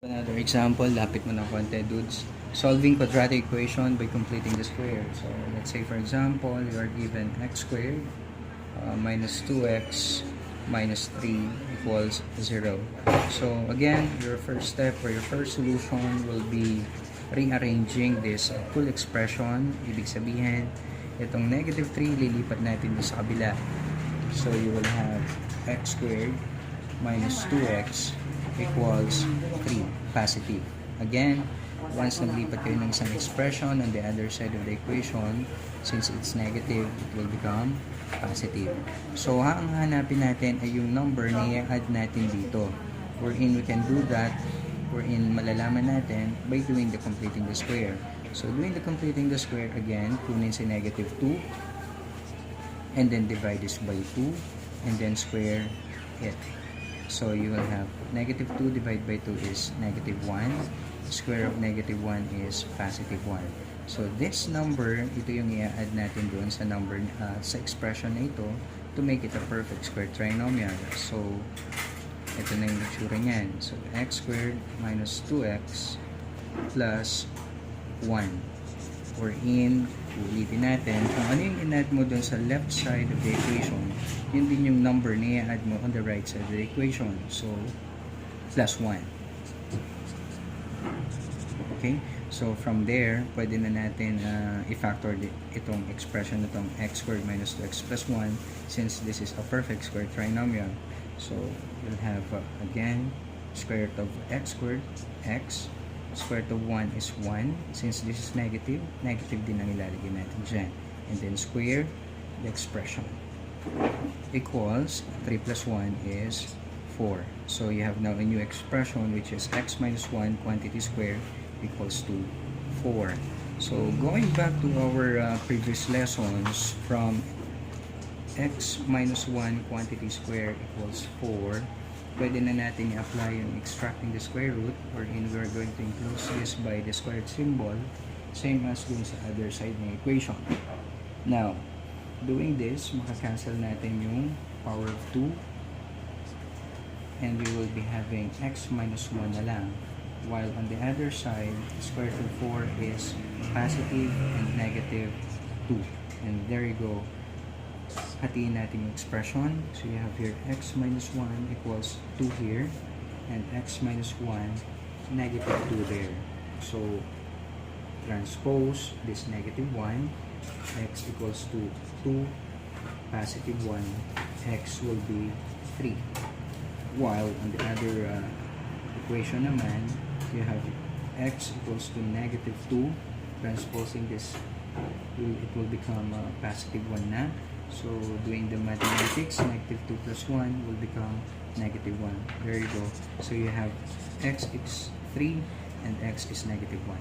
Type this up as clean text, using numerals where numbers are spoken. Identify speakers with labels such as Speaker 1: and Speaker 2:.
Speaker 1: Another example, lapit mo ng konti, dudes. Solving quadratic equation by completing the square. So, let's say for example, you are given x squared minus 2x minus 3 equals 0. So, again, your first step or your first solution will be rearranging this full expression. Ibig sabihin, itong negative 3, lilipat natin sa kabila. So, you will have x squared minus 2x equals 3, positive. Again, once naglipat kayo ng isang expression on the other side of the equation, since it's negative, it will become positive. So, ang hanapin natin ay yung number na i-add natin dito. Wherein we can do that, wherein malalaman natin by doing the completing the square. So, doing the completing the square, again, kunin si negative 2, and then divide this by 2, and then square it. So you will have negative 2 divided by 2 is negative 1. Square of negative 1 is positive 1. So this number, ito yung i-add natin doon sa number sa expression na ito to make it a perfect square trinomial. So ito na yung itsura niyan. So x squared minus 2x plus 1. Wherein, ulitin natin, kung ano yung in-add mo doon sa left side of the equation, yun din yung number na i-add mo on the right side of the equation. So, plus 1. Okay? So, from there, pwede na natin i-factor itong expression na itong x squared minus 2x plus 1 since this is a perfect square trinomial. So, you'll have, again, square root of x squared, x, square root of 1 is 1. Since this is negative, negative din ang ilalagay natin dyan. And then square the expression. Equals 3 plus 1 is 4. So you have now a new expression which is x minus 1 quantity square equals to 4. So going back to our previous lessons, from x minus 1 quantity square equals 4, pwede na natin i-apply yung extracting the square root, wherein we are going to enclose this by the squared symbol, same as dun sa other side ng equation. Now, doing this, makakancel natin yung power of 2, and we will be having x minus 1 na lang, while on the other side, square root of 4 is positive and negative 2. And there you go. Hatiin natin yung expression. So you have here x minus 1 equals 2 here, and x minus 1 negative 2 there. So transpose this negative 1, x equals to 2 positive 1, x will be 3. While on the other equation naman, you have x equals to negative 2, transposing this, it will become positive 1 na. So, doing the mathematics, negative 2 plus 1 will become negative 1. There you go. So, you have x is 3 and x is negative 1.